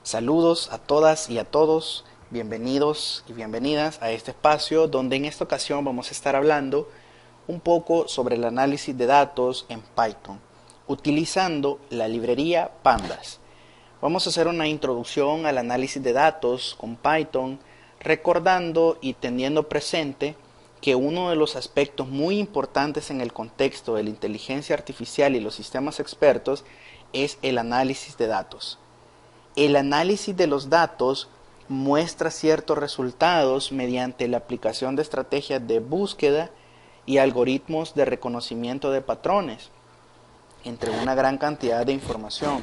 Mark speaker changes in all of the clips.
Speaker 1: Saludos a todas y a todos, bienvenidos y bienvenidas a este espacio donde en esta ocasión vamos a estar hablando un poco sobre el análisis de datos en Python, utilizando la librería Pandas. Vamos a hacer una introducción al análisis de datos con Python, recordando y teniendo presente que uno de los aspectos muy importantes en el contexto de la inteligencia artificial y los sistemas expertos es el análisis de datos. El análisis de los datos muestra ciertos resultados mediante la aplicación de estrategias de búsqueda y algoritmos de reconocimiento de patrones entre una gran cantidad de información.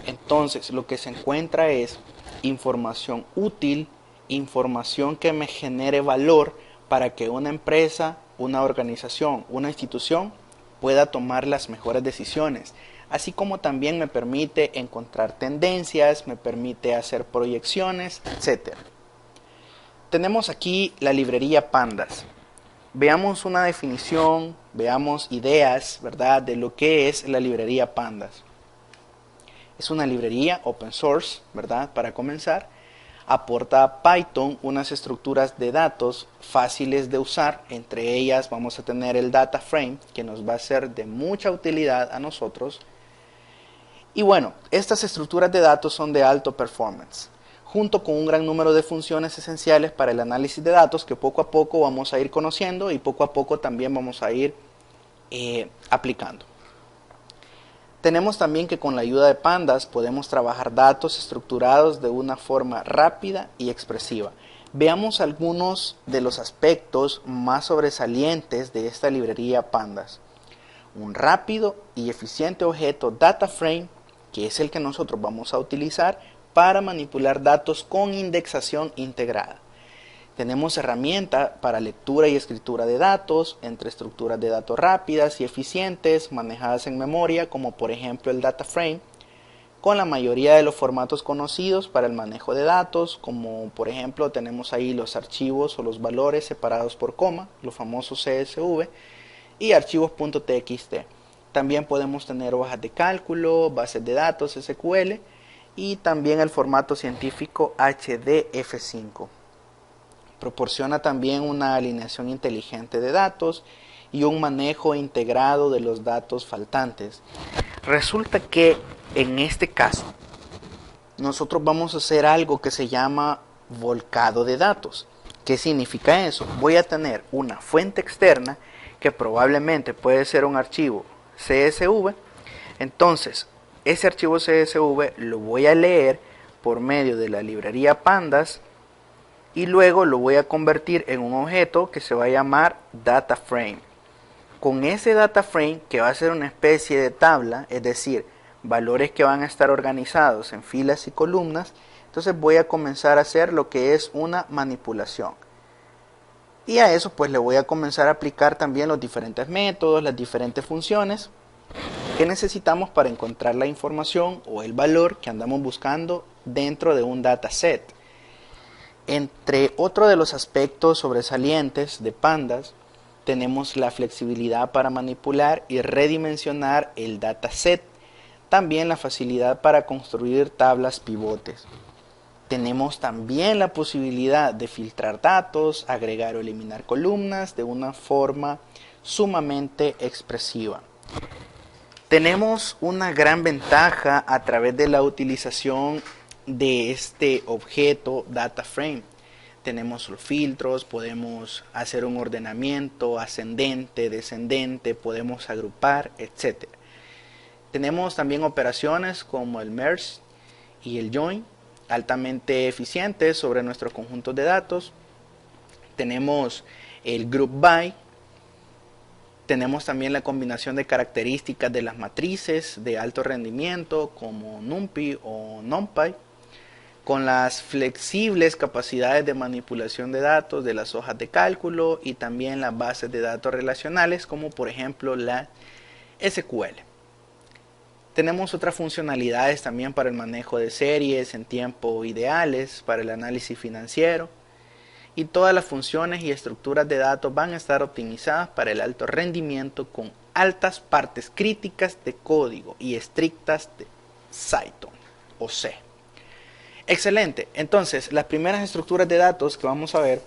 Speaker 1: Entonces, lo que se encuentra es información útil, información que me genere valor para que una empresa, una organización, una institución pueda tomar las mejores decisiones, así como también me permite encontrar tendencias, me permite hacer proyecciones, etc. Tenemos aquí la librería Pandas. Veamos una definición, veamos ideas, ¿verdad?, de lo que es la librería Pandas. Es una librería open source, ¿verdad?, para comenzar. Aporta a Python unas estructuras de datos fáciles de usar. Entre ellas vamos a tener el data frame, que nos va a ser de mucha utilidad a nosotros. Y bueno, estas estructuras de datos son de alto performance, junto con un gran número de funciones esenciales para el análisis de datos que poco a poco vamos a ir conociendo y poco a poco también vamos a ir aplicando. Tenemos también que con la ayuda de Pandas podemos trabajar datos estructurados de una forma rápida y expresiva. Veamos algunos de los aspectos más sobresalientes de esta librería Pandas. Un rápido y eficiente objeto data frame, que es el que nosotros vamos a utilizar para manipular datos con indexación integrada. Tenemos herramientas para lectura y escritura de datos, entre estructuras de datos rápidas y eficientes, manejadas en memoria, como por ejemplo el data frame, con la mayoría de los formatos conocidos para el manejo de datos, como por ejemplo tenemos ahí los archivos o los valores separados por coma, los famosos CSV, y archivos .txt. También podemos tener hojas de cálculo, bases de datos SQL y también el formato científico HDF5. Proporciona también una alineación inteligente de datos y un manejo integrado de los datos faltantes. Resulta que en este caso nosotros vamos a hacer algo que se llama volcado de datos. ¿Qué significa eso? Voy a tener una fuente externa que probablemente puede ser un archivo CSV. Entonces, ese archivo CSV lo voy a leer por medio de la librería Pandas y luego lo voy a convertir en un objeto que se va a llamar data frame. Con ese data frame, que va a ser una especie de tabla, es decir, valores que van a estar organizados en filas y columnas, entonces voy a comenzar a hacer lo que es una manipulación. Y a eso pues le voy a comenzar a aplicar también los diferentes métodos, las diferentes funciones que necesitamos para encontrar la información o el valor que andamos buscando dentro de un dataset. Entre otro de los aspectos sobresalientes de Pandas, tenemos la flexibilidad para manipular y redimensionar el dataset, también la facilidad para construir tablas pivotes. Tenemos también la posibilidad de filtrar datos, agregar o eliminar columnas de una forma sumamente expresiva. Tenemos una gran ventaja a través de la utilización de este objeto data frame. Tenemos los filtros, podemos hacer un ordenamiento ascendente, descendente, podemos agrupar, etc. Tenemos también operaciones como el merge y el join, altamente eficientes sobre nuestros conjuntos de datos. Tenemos el group by. Tenemos también la combinación de características de las matrices de alto rendimiento como NumPy o NumPy, con las flexibles capacidades de manipulación de datos de las hojas de cálculo y también las bases de datos relacionales como por ejemplo la SQL. Tenemos otras funcionalidades también para el manejo de series en tiempo ideales, para el análisis financiero, y todas las funciones y estructuras de datos van a estar optimizadas para el alto rendimiento con altas partes críticas de código y estrictas de Cython o C. Excelente. Entonces, las primeras estructuras de datos que vamos a ver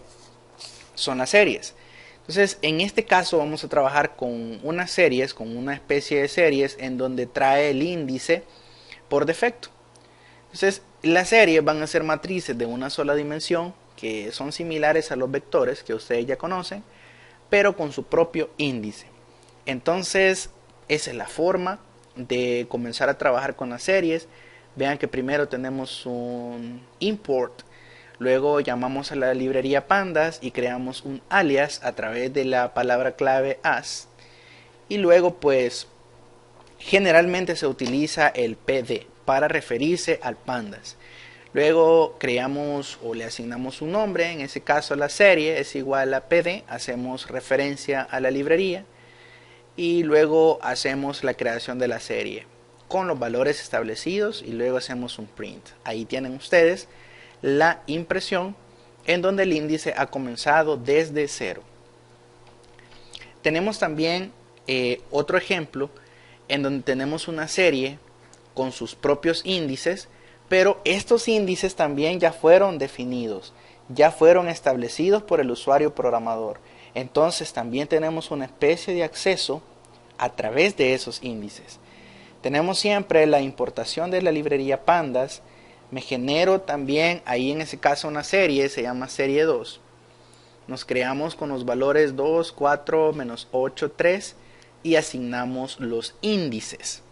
Speaker 1: son las series. Entonces, en este caso vamos a trabajar con unas series, con una especie de series en donde trae el índice por defecto. Entonces, las series van a ser matrices de una sola dimensión que son similares a los vectores que ustedes ya conocen, pero con su propio índice. Entonces, esa es la forma de comenzar a trabajar con las series. Vean que primero tenemos un import, luego llamamos a la librería pandas y creamos un alias a través de la palabra clave as, y luego pues generalmente se utiliza el pd para referirse al pandas. Luego creamos o le asignamos un nombre, en ese caso la serie es igual a pd, hacemos referencia a la librería y luego hacemos la creación de la serie con los valores establecidos y luego hacemos un print. Ahí tienen ustedes la impresión en donde el índice ha comenzado desde cero. Tenemos también otro ejemplo en donde tenemos una serie con sus propios índices, pero estos índices también ya fueron definidos, ya fueron establecidos por el usuario programador. Entonces también tenemos una especie de acceso a través de esos índices. Tenemos siempre la importación de la librería pandas. Me genero también ahí en ese caso una serie, se llama serie 2. Nos creamos con los valores 2, 4, menos 8, 3 y asignamos los índices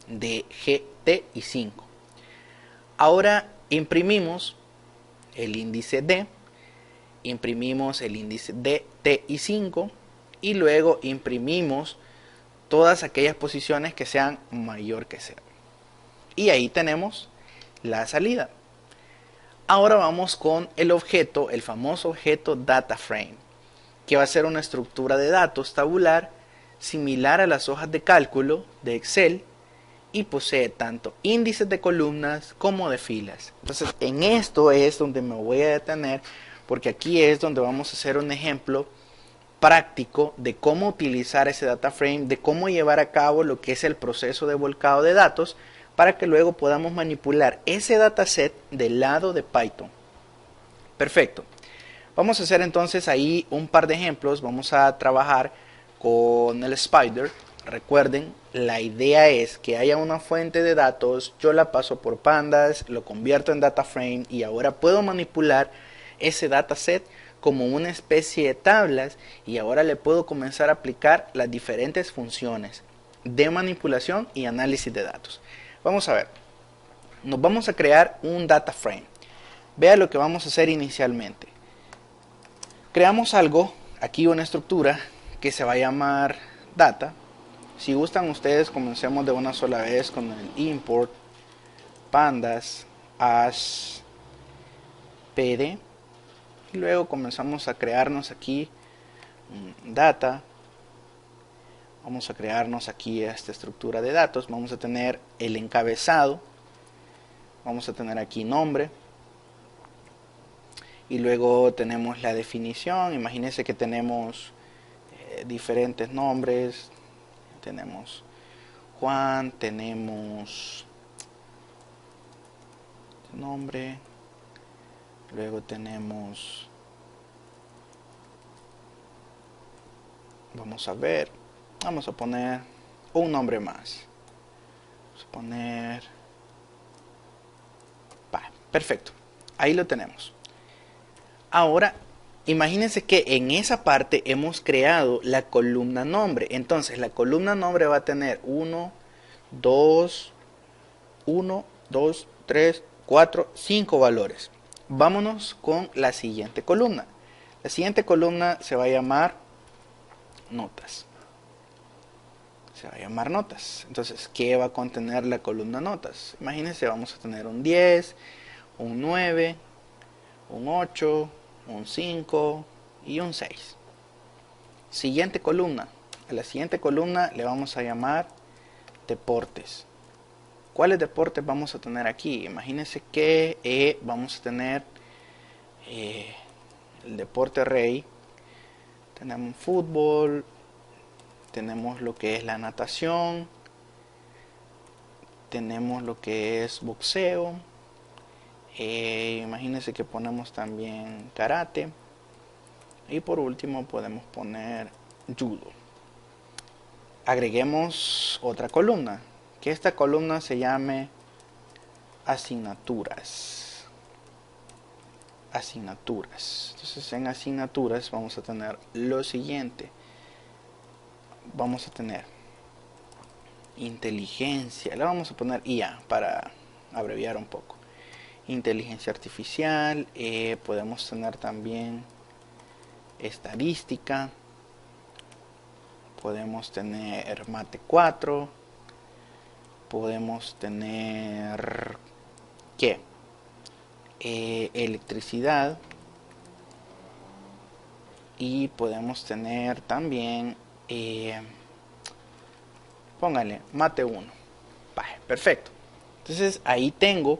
Speaker 1: de G, T y 5. Ahora imprimimos el índice D, imprimimos el índice D, T y 5 y luego imprimimos todas aquellas posiciones que sean mayor que 0. Y ahí tenemos la salida. Ahora vamos con el objeto, el famoso objeto DataFrame, que va a ser una estructura de datos tabular similar a las hojas de cálculo de Excel y posee tanto índices de columnas como de filas. Entonces, en esto es donde me voy a detener, porque aquí es donde vamos a hacer un ejemplo práctico de cómo utilizar ese data frame, de cómo llevar a cabo lo que es el proceso de volcado de datos para que luego podamos manipular ese dataset del lado de Python. Perfecto. Vamos a hacer entonces ahí un par de ejemplos. Vamos a trabajar con el Spider. Recuerden, la idea es que haya una fuente de datos, yo la paso por pandas, lo convierto en data frame y ahora puedo manipular ese dataset como una especie de tablas y ahora le puedo comenzar a aplicar las diferentes funciones de manipulación y análisis de datos. Vamos a ver, nos vamos a crear un data frame. Vea lo que vamos a hacer inicialmente. Creamos algo, aquí una estructura que se va a llamar data. Si gustan ustedes, comencemos de una sola vez con el import pandas as pd y luego comenzamos a crearnos aquí data. Vamos a crearnos aquí esta estructura de datos. Vamos a tener el encabezado, vamos a tener aquí nombre y luego tenemos la definición. Imagínense que tenemos diferentes nombres. Tenemos Juan, tenemos nombre, luego tenemos, vamos a ver, vamos a poner un nombre más. Vamos a poner, perfecto, ahí lo tenemos. Ahora imagínense que en esa parte hemos creado la columna nombre. Entonces la columna nombre va a tener 1, 2, 3, 4, 5 valores. Vámonos con la siguiente columna. La siguiente columna se va a llamar notas. Se va a llamar notas. Entonces, ¿qué va a contener la columna notas? Imagínense, vamos a tener un 10, un 9, un 8, un 5 y un 6. Siguiente columna. A la siguiente columna le vamos a llamar deportes. ¿Cuáles deportes vamos a tener aquí? Imagínense que vamos a tener el deporte rey. Tenemos fútbol, tenemos lo que es la natación, tenemos lo que es boxeo Imagínense que ponemos también karate. Y por último podemos poner judo. Agreguemos otra columna. Que esta columna se llame asignaturas. Asignaturas. Entonces en asignaturas vamos a tener lo siguiente. Vamos a tener inteligencia. Le vamos a poner IA para abreviar un poco. Inteligencia artificial. Podemos tener también estadística, podemos tener mate 4, podemos tener ¿qué? Electricidad, y podemos tener también póngale mate 1. Vale, perfecto. Entonces ahí tengo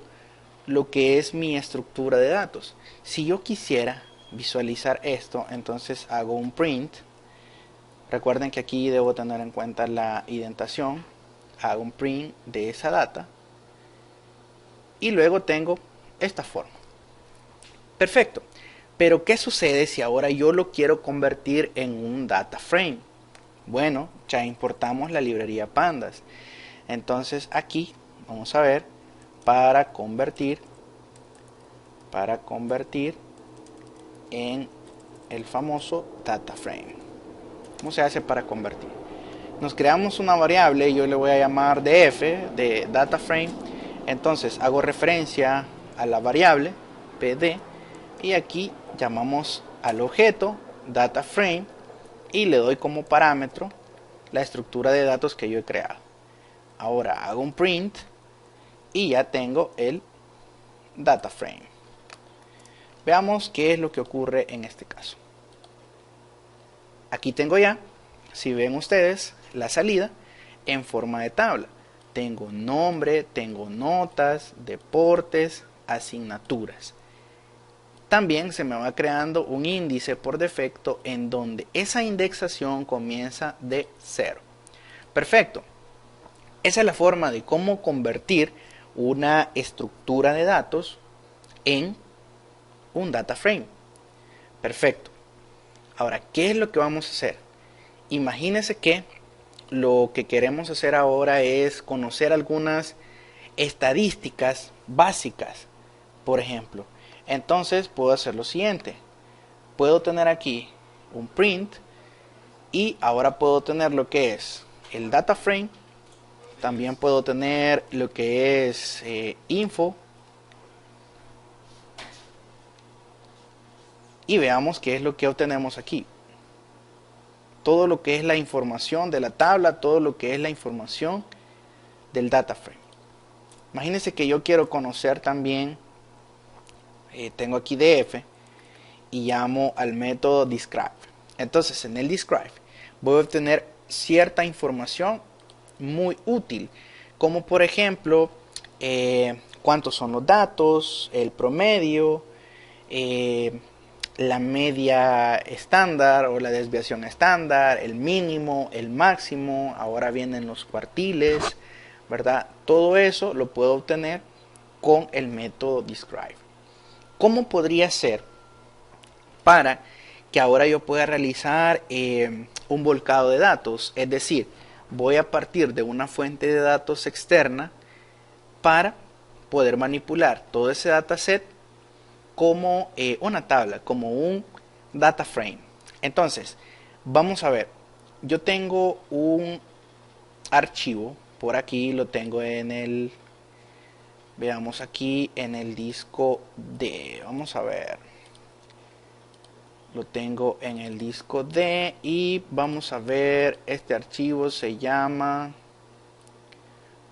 Speaker 1: lo que es mi estructura de datos. Si yo quisiera visualizar esto, entonces hago un print. Recuerden que aquí debo tener en cuenta la indentación. Hago un print de esa data y luego tengo esta forma. Perfecto. Pero ¿qué sucede si ahora yo lo quiero convertir en un data frame? Bueno, ya importamos la librería pandas. Entonces aquí vamos a ver para convertir en el famoso data frame. ¿Cómo se hace para convertir? Nos creamos una variable, yo le voy a llamar df, de data frame. Entonces hago referencia a la variable pd y aquí llamamos al objeto data frame y le doy como parámetro la estructura de datos que yo he creado. Ahora hago un print y ya tengo el data frame. Veamos qué es lo que ocurre en este caso. Aquí tengo ya, si ven ustedes, la salida en forma de tabla. Tengo nombre, tengo notas, deportes, asignaturas. También se me va creando un índice por defecto en donde esa indexación comienza de 0. Perfecto. Esa es la forma de cómo convertir una estructura de datos en un data frame. Perfecto. Ahora, ¿qué es lo que vamos a hacer? Imagínense que lo que queremos hacer ahora es conocer algunas estadísticas básicas, por ejemplo. Entonces puedo hacer lo siguiente. Puedo tener aquí un print y ahora puedo tener lo que es el data frame. También puedo tener lo que es info. Y veamos qué es lo que obtenemos aquí. Todo lo que es la información de la tabla, todo lo que es la información del data frame. Imagínense que yo quiero conocer también, tengo aquí df y llamo al método describe. Entonces en el describe voy a obtener cierta información muy útil, como por ejemplo cuántos son los datos, el promedio, la media estándar o la desviación estándar, el mínimo, el máximo, ahora vienen los cuartiles, ¿verdad? Todo eso lo puedo obtener con el método describe. ¿Cómo podría ser para que ahora yo pueda realizar un volcado de datos? Es decir, voy a partir de una fuente de datos externa para poder manipular todo ese dataset como una tabla, como un data frame. Entonces, vamos a ver, yo tengo un archivo, por aquí lo tengo en el, veamos aquí en el disco D, vamos a ver, lo tengo en el disco D y vamos a ver, este archivo se llama,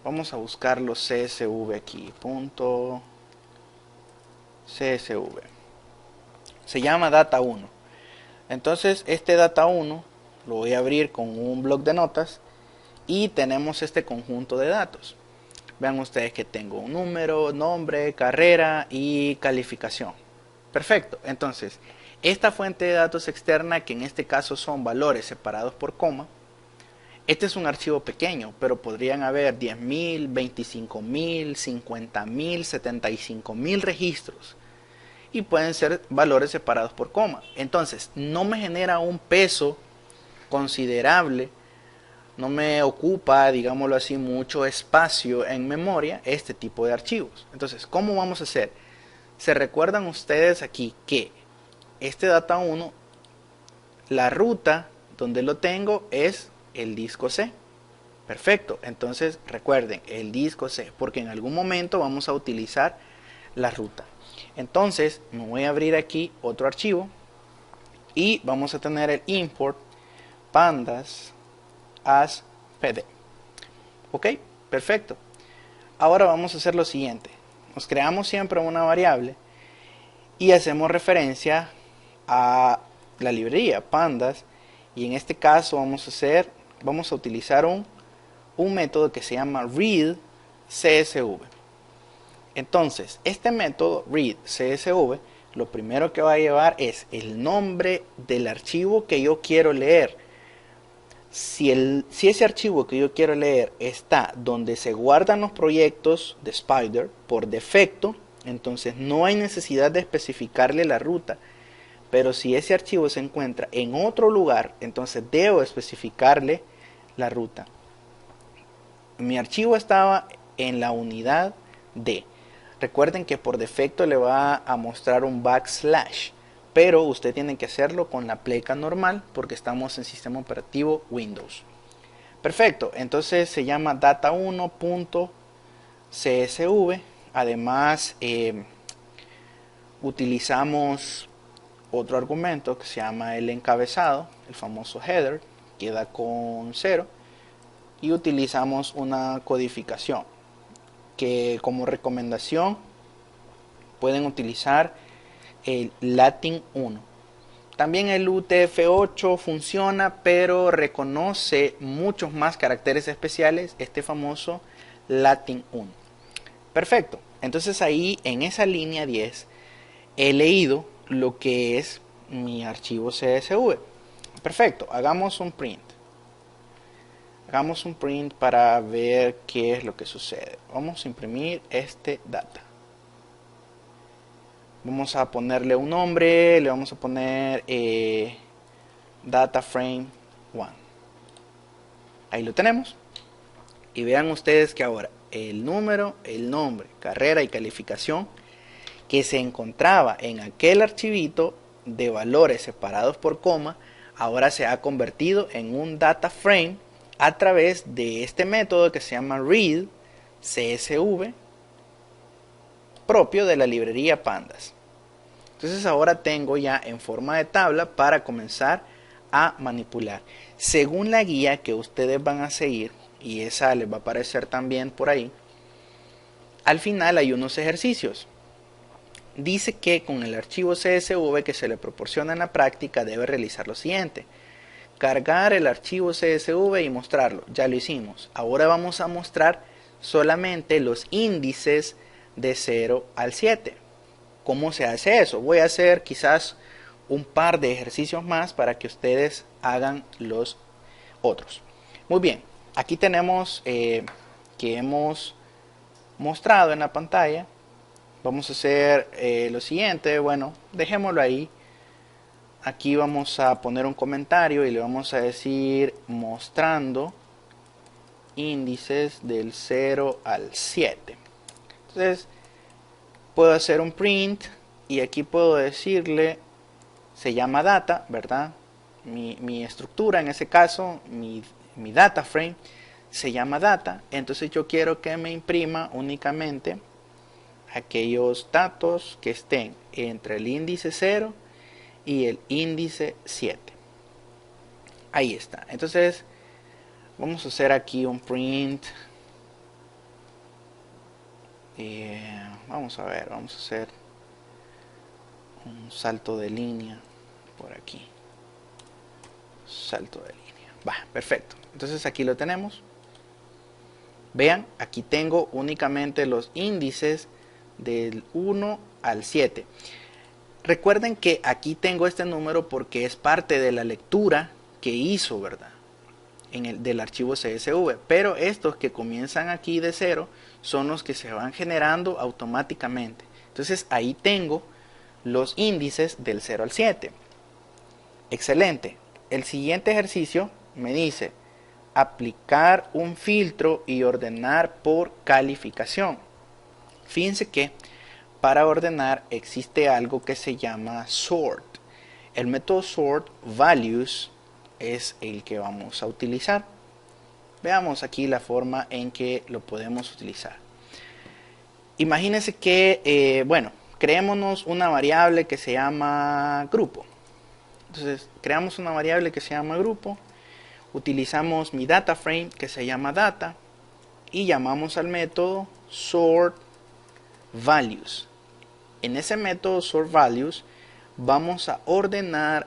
Speaker 1: vamos a buscarlo CSV aquí, punto CSV, se llama data 1. Entonces este data 1 lo voy a abrir con un bloc de notas y tenemos este conjunto de datos. Vean ustedes que tengo un número, nombre, carrera y calificación. Perfecto. Entonces esta fuente de datos externa, que en este caso son valores separados por coma, Este es un archivo pequeño, pero podrían haber 10.000, 25.000, 50.000, 75.000 registros. Y pueden ser valores separados por coma. Entonces, no me genera un peso considerable, no me ocupa, digámoslo así, mucho espacio en memoria este tipo de archivos. Entonces, ¿cómo vamos a hacer? Se recuerdan ustedes aquí que este data 1, la ruta donde lo tengo es el disco C. Perfecto, entonces recuerden el disco C, porque en algún momento vamos a utilizar la ruta. Entonces me voy a abrir aquí otro archivo y vamos a tener el import pandas as pd. Ok, perfecto. Ahora vamos a hacer lo siguiente. Nos creamos siempre una variable y hacemos referencia a la librería pandas, y en este caso vamos a utilizar un método que se llama read csv. Entonces, este método read csv lo primero que va a llevar es el nombre del archivo que yo quiero leer. Si ese archivo que yo quiero leer está donde se guardan los proyectos de Spyder por defecto, entonces no hay necesidad de especificarle la ruta. Pero si ese archivo se encuentra en otro lugar, entonces debo especificarle la ruta. Mi archivo estaba en la unidad D. Recuerden que por defecto le va a mostrar un backslash, pero usted tiene que hacerlo con la pleca normal porque estamos en sistema operativo Windows. Perfecto, entonces se llama data1.csv. Además utilizamos otro argumento que se llama el encabezado, el famoso header, queda con 0, y utilizamos una codificación que como recomendación pueden utilizar el Latin 1. También el UTF-8 funciona, pero reconoce muchos más caracteres especiales, este famoso Latin 1. Perfecto, entonces ahí en esa línea 10 he leído lo que es mi archivo CSV. Perfecto, hagamos un print. Hagamos un print para ver qué es lo que sucede. Vamos a imprimir este data. Vamos a ponerle un nombre, le vamos a poner data frame 1. Ahí lo tenemos. Y vean ustedes que ahora el número, el nombre, carrera y calificación que se encontraba en aquel archivito de valores separados por coma, ahora se ha convertido en un data frame a través de este método que se llama read csv, propio de la librería pandas. Entonces ahora tengo ya en forma de tabla para comenzar a manipular. Según la guía que ustedes van a seguir, y esa les va a aparecer también por ahí, al final hay unos ejercicios. Dice que con el archivo CSV que se le proporciona en la práctica debe realizar lo siguiente: cargar el archivo CSV y mostrarlo. Ya lo hicimos. Ahora vamos a mostrar solamente los índices de 0 al 7. ¿Cómo se hace eso? Voy a hacer quizás un par de ejercicios más para que ustedes hagan los otros. Muy bien, aquí tenemos que hemos mostrado en la pantalla. Vamos a hacer lo siguiente. Bueno, dejémoslo ahí. Aquí vamos a poner un comentario y le vamos a decir mostrando índices del 0 al 7. Entonces puedo hacer un print y aquí puedo decirle, se llama data, ¿verdad? Mi estructura, en ese caso, mi data frame se llama data. Entonces yo quiero que me imprima únicamente aquellos datos que estén entre el índice 0 y el índice 7. Ahí está. Entonces vamos a hacer aquí un print. Vamos a ver, vamos a hacer un salto de línea por aquí. Salto de línea. Va, perfecto. Entonces aquí lo tenemos. Vean, aquí tengo únicamente los índices del 1 al 7. Recuerden que aquí tengo este número porque es parte de la lectura que hizo, ¿verdad? del archivo CSV, pero estos que comienzan aquí de 0 son los que se van generando automáticamente. Entonces ahí tengo los índices del 0 al 7. Excelente. El siguiente ejercicio me dice aplicar un filtro y ordenar por calificación. Fíjense que para ordenar existe algo que se llama sort. El método sort values es el que vamos a utilizar. Veamos aquí la forma en que lo podemos utilizar. Imagínense que, creémonos una variable que se llama grupo. Entonces, creamos una variable que se llama grupo, utilizamos mi data frame que se llama data y llamamos al método sort values. En ese método sort values vamos a ordenar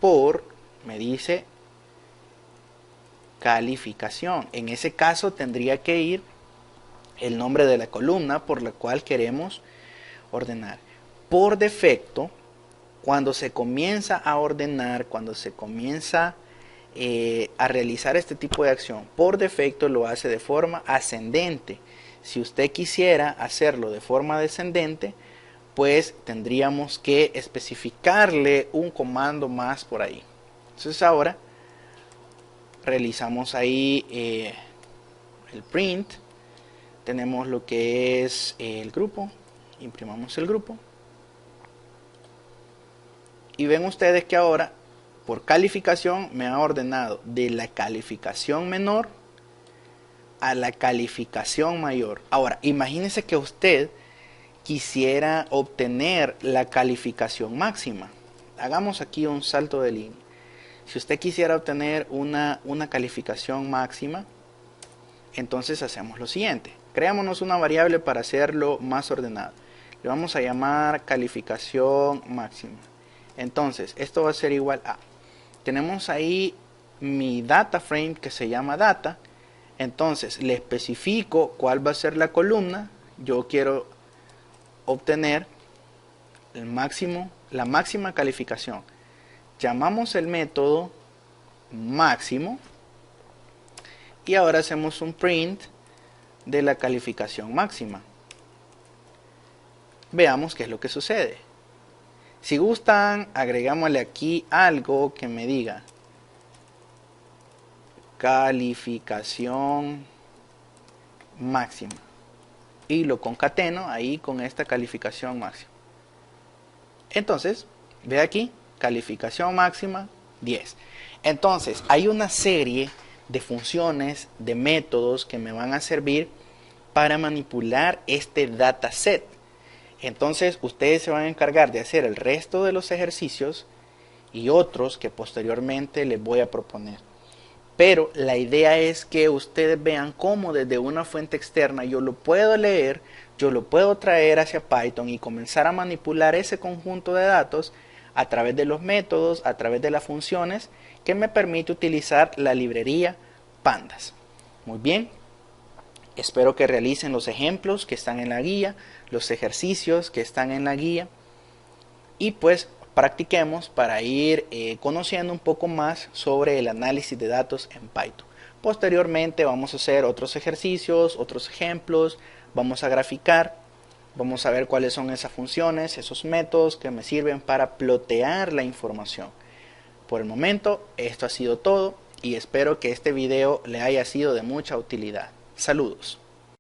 Speaker 1: por, me dice, calificación. En ese caso tendría que ir el nombre de la columna por la cual queremos ordenar. Por defecto, cuando se comienza a ordenar, cuando se comienza a realizar este tipo de acción, por defecto lo hace de forma ascendente. Si usted quisiera hacerlo de forma descendente, pues tendríamos que especificarle un comando más por ahí. Entonces ahora realizamos ahí el print, tenemos lo que es el grupo, imprimamos el grupo y ven ustedes que ahora por calificación me ha ordenado de la calificación menor a la calificación mayor. Ahora imagínense que usted quisiera obtener la calificación máxima. Hagamos aquí un salto de línea. Si usted quisiera obtener una calificación máxima, entonces hacemos lo siguiente. Creémonos una variable para hacerlo más ordenado. Le vamos a llamar calificación máxima. Entonces, esto va a ser igual a... Tenemos ahí mi data frame que se llama data. Entonces, le especifico cuál va a ser la columna. Yo quiero obtener el máximo, la máxima calificación. Llamamos el método máximo y ahora hacemos un print de la calificación máxima. Veamos qué es lo que sucede. Si gustan, agregámosle aquí algo que me diga calificación máxima y lo concateno ahí con esta calificación máxima. Entonces, ve aquí, calificación máxima 10. Entonces, hay una serie de funciones, de métodos que me van a servir para manipular este dataset. Entonces, ustedes se van a encargar de hacer el resto de los ejercicios y otros que posteriormente les voy a proponer. Pero la idea es que ustedes vean cómo desde una fuente externa yo lo puedo leer, yo lo puedo traer hacia Python y comenzar a manipular ese conjunto de datos a través de los métodos, a través de las funciones que me permite utilizar la librería Pandas. Muy bien, espero que realicen los ejemplos que están en la guía, los ejercicios que están en la guía y pues practiquemos para ir conociendo un poco más sobre el análisis de datos en Python. Posteriormente vamos a hacer otros ejercicios, otros ejemplos, vamos a graficar, vamos a ver cuáles son esas funciones, esos métodos que me sirven para plotear la información. Por el momento esto ha sido todo y espero que este video le haya sido de mucha utilidad. Saludos.